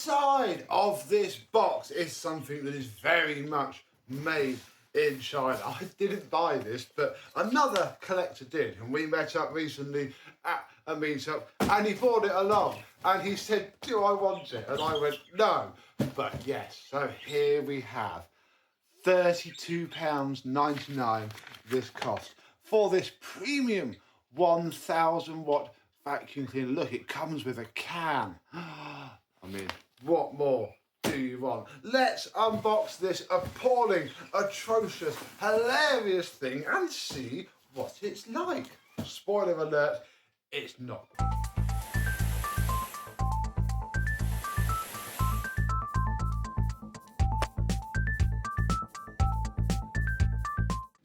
inside of this box is something that is very much made in China. I didn't buy this, but another collector did, and we met up recently at a meetup, and he brought it along, and he said, do I want it? And I went, no, but yes. So here we have £32.99 this cost for this premium 1000 watt vacuum cleaner. Look, it comes with a can. I mean, what more do you want? Let's unbox this appalling, atrocious, hilarious thing and see what it's like. Spoiler alert, it's not.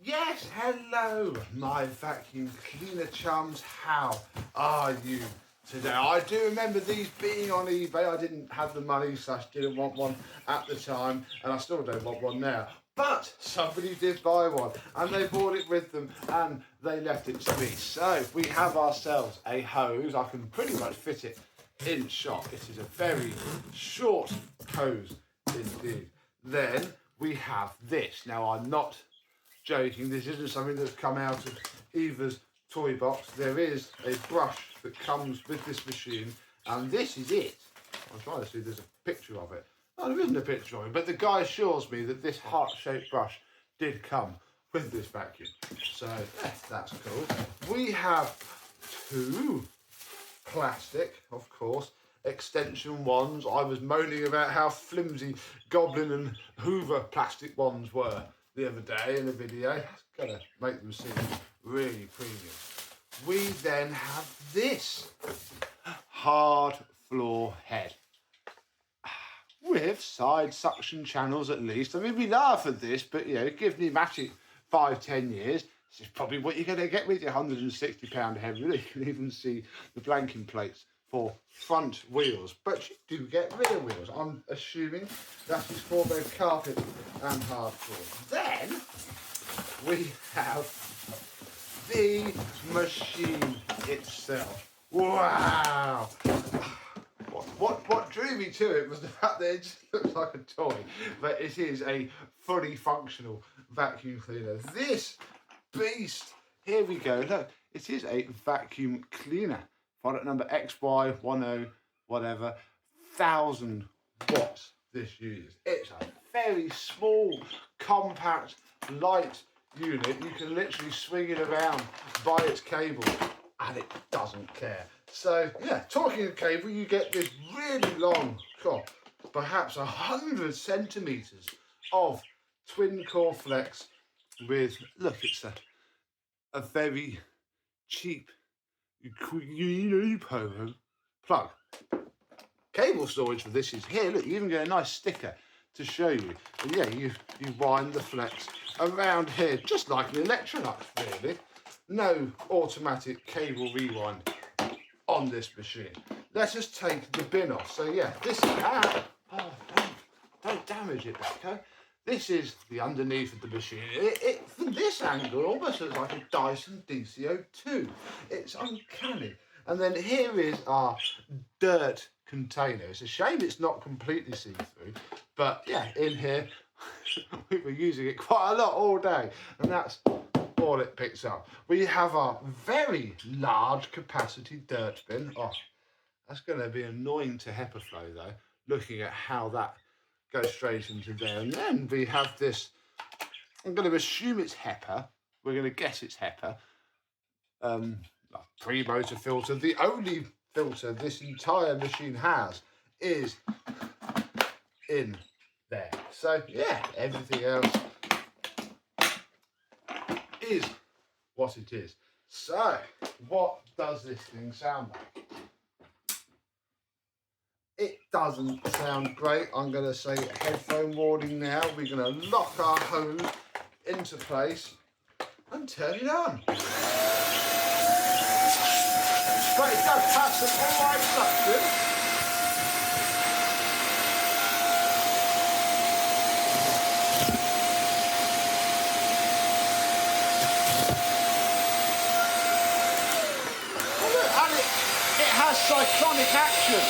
Yes, hello, my vacuum cleaner chums. How are you today? I do remember these being on eBay. I didn't have the money, so I didn't want one at the time, and I still don't want one now. But somebody did buy one, and they brought it with them, and they left it to me. So we have ourselves a hose. I can pretty much fit it in shot. It is a very short hose indeed. Then we have this. Now, I'm not joking, this isn't something that's come out of Eva's toy box. There is a brush that comes with this machine, and this is it. I'm trying to see if there's a picture of it. No, there isn't a picture of it, but the guy assures me that this heart-shaped brush did come with this vacuum. So, yeah, that's cool. We have two plastic, of course, extension wands. I was moaning about how flimsy Goblin and Hoover plastic wands were the other day in a video. It's gonna make them seem really premium. We then have this hard floor head with side suction channels at least. I mean, we laugh at this, but you know, give pneumatic 5-10 years, this is probably what you're gonna get with your £160 head. You can even see the blanking plates for front wheels, but you do get rear wheels. I'm assuming that is for both carpet and hard floor. Then we have the machine itself. Wow! What drew me to it was the fact that it just looks like a toy, but it is a fully functional vacuum cleaner. This beast, here we go. Look, it is a vacuum cleaner. Product number XY10 whatever, 1000 watts this uses. It's a very small, compact, light unit. You can literally swing it around by its cable and it doesn't care. So yeah, talking of cable, you get this really long, perhaps 100 centimeters of twin core flex with, look, it's a very cheap plug. Cable storage for this is here. Look, you even get a nice sticker to show you. And yeah, you wind the flex around here, just like an Electrolux, really. No automatic cable rewind on this machine. Let us take the bin off. So yeah, this is don't damage it, Becco. This is the underneath of the machine. It from this angle almost looks like a Dyson DCO2. It's uncanny. And then here is our dirt container. It's a shame it's not completely see-through, but yeah, in here we were using it quite a lot all day, and that's all it picks up. We have our very large capacity dirt bin. Oh, that's going to be annoying to HEPA flow though, looking at how that goes straight into there. And then we have this, I'm going to assume it's HEPA, we're going to guess it's HEPA, pre-motor filter. The only filter this entire machine has is in there. So yeah, everything else is what it is. So what does this thing sound like? It doesn't sound great. I'm going to say headphone warning now. We're going to lock our hose into place and turn it on. But it does have some alright suction. And it has cyclonic action.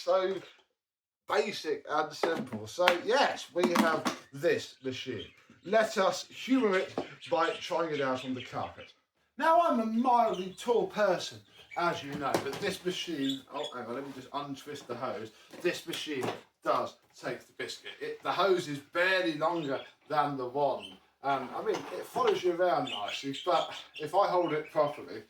so basic and simple. So yes, we have this machine. Let us humour it by trying it out on the carpet. Now I'm a mildly tall person, as you know, but this machine, oh hang on, let me just untwist the hose. This machine does take the biscuit. The hose is barely longer than the wand. And I mean, it follows you around nicely, but if I hold it properly,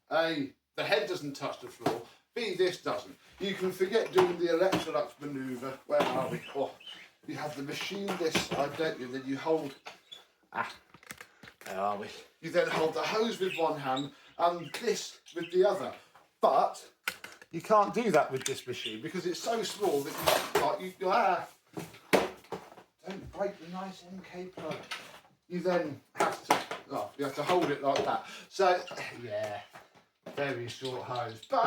A, the head doesn't touch the floor, B, this doesn't. You can forget doing the Electrolux manoeuvre. Where are we? Oh, you have the machine this side, don't you? Then you hold, where are we? You then hold the hose with one hand and this with the other. But you can't do that with this machine because it's so small that don't break the nice MK plug. You then have to, you have to hold it like that. So, yeah, very short hose, but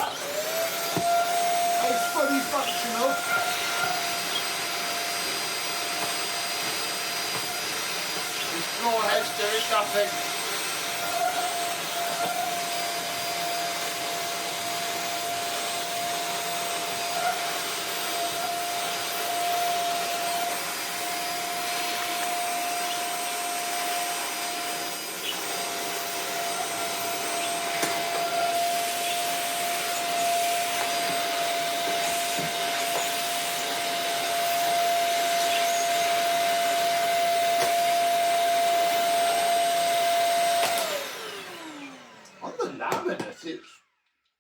it's fully functional. This floor head's doing nothing.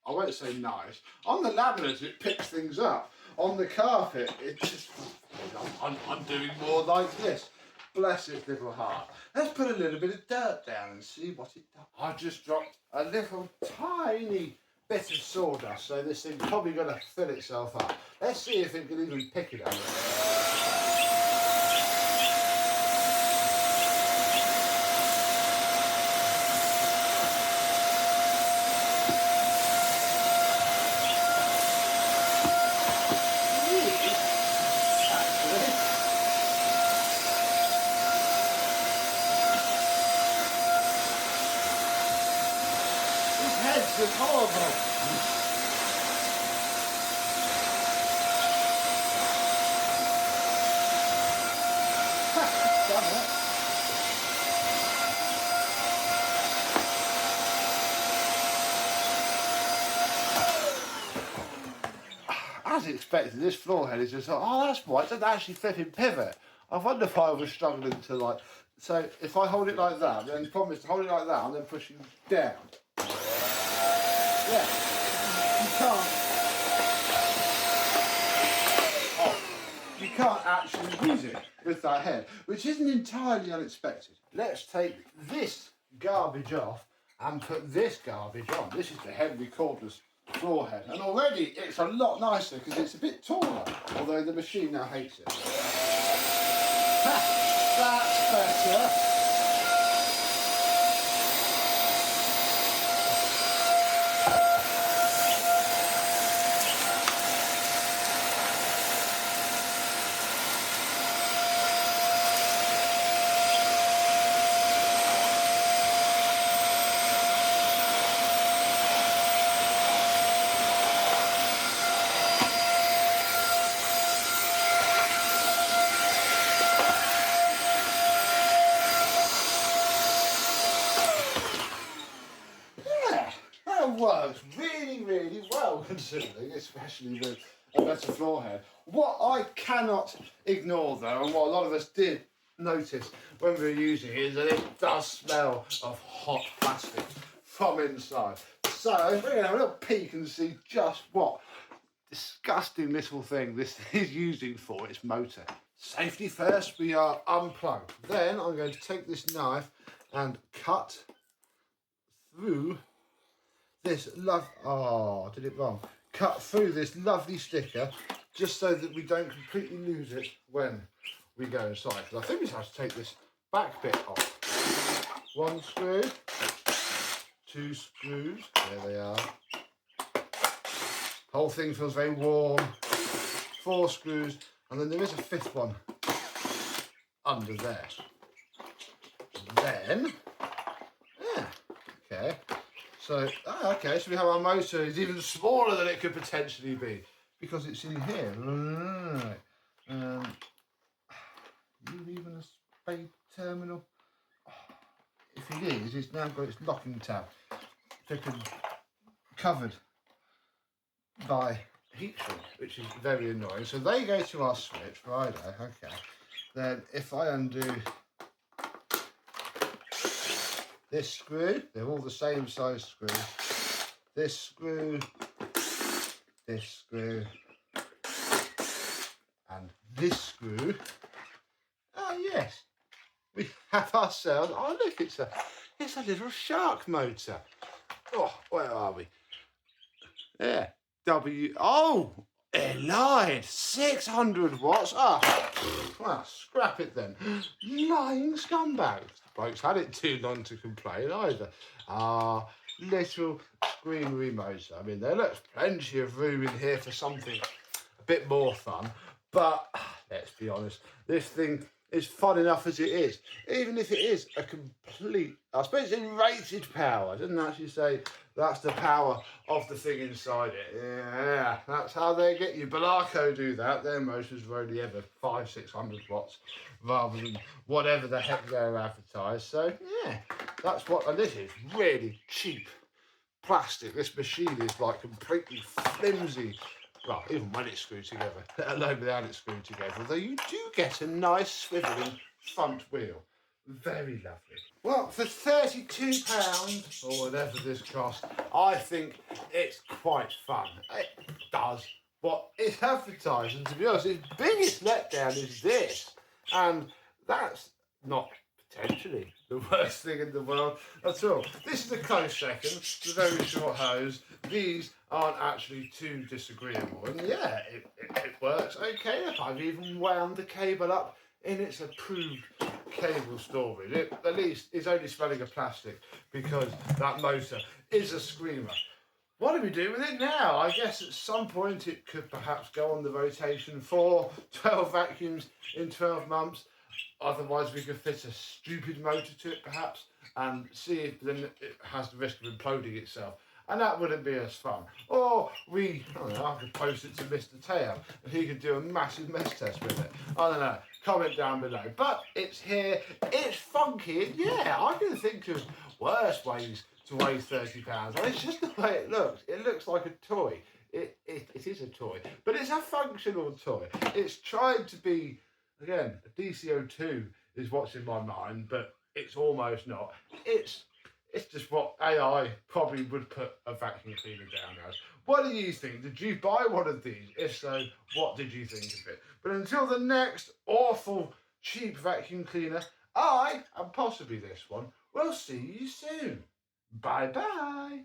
I won't say nice. On the laminate, it picks things up. On the carpet, it just, I'm doing more like this. Bless its little heart. Let's put a little bit of dirt down and see what it does. I just dropped a little tiny bit of sawdust, so this thing's probably going to fill itself up. Let's see if it can even pick it up. It's horrible. As expected, this floor head is just like, oh, that's why it doesn't actually flipping pivot. I wonder if I was struggling to like, so if I hold it like that, then the problem is to hold it like that and then pushing down. Yeah, you can't. Oh, you can't actually use it with that head, which isn't entirely unexpected. Let's take this garbage off and put this garbage on. This is the Henry Cordless floor head, and already it's a lot nicer because it's a bit taller, although the machine now hates it. That's better. Works really well considering, especially with a better floor head. What I cannot ignore though, and what a lot of us did notice when we were using it, is that it does smell of hot plastic from inside. So we're going to have a little peek and see just what disgusting little thing this is using for its motor. Safety first, we are unplugged. Then I'm going to take this knife and cut through this did it wrong. Cut through this lovely sticker just so that we don't completely lose it when we go inside. Because I think we have to take this back bit off. 1 screw, 2 screws, there they are. Whole thing feels very warm. 4 screws, and then there is a 5th one under there. Then, okay. So, okay, so we have our motor. It's even smaller than it could potentially be. because it's in here. Right. You even a spade terminal? If it is, it's now got its locking tab flipping covered by heat shrink, which is very annoying. So they go to our switch, right? Okay. Then if I undo this screw, they're all the same size screw. This screw, and this screw. Oh yes, we have ourselves. Oh look, it's a little shark motor. Oh, where are we? Yeah, it 600 watts. Well, scrap it then. Lying scumbags. Blokes had it too long to complain either. Little screenery motor. I mean, there looks plenty of room in here for something a bit more fun. But let's be honest, this thing is fun enough as it is. Even if it is a complete, I suppose it's rated power. It doesn't actually say that's the power of the thing inside it. Yeah, that's how they get you. Belarco do that. Their motors are only ever 500-600 watts rather than whatever the heck they're advertised. So yeah, that's what, and this is really cheap plastic. This machine is like completely flimsy. Well, even when it's screwed together, let alone without it screwed together. Although you do get a nice swivelling front wheel. Very lovely. Well, for £32 or whatever this costs, I think it's quite fun. It does what it's advertised, and to be honest, its biggest letdown is this, and that's not potentially the worst thing in the world at all. This is a close second, the very short hose. These aren't actually too disagreeable, and yeah, it works okay. I've even wound the cable up in its approved cable storage. It at least is only smelling of plastic because that motor is a screamer. What do we do with it now? I guess at some point it could perhaps go on the rotation for 12 vacuums in 12 months. Otherwise we could fit a stupid motor to it perhaps and see if then it has the risk of imploding itself. And that wouldn't be as fun. Or I could post it to Mr. Teo and he could do a massive mess test with it. I don't know. Comment down below. But it's here, it's funky, and yeah, I can think of worse ways to weigh £30. And it's just the way it looks. It looks like a toy. It is a toy, but it's a functional toy. It's trying to be, again, a DCO2 is what's in my mind, but it's almost not. It's just what AI probably would put a vacuum cleaner down as. What do you think? Did you buy one of these? If so, what did you think of it? But until the next awful cheap vacuum cleaner, I, and possibly this one, will see you soon. Bye bye.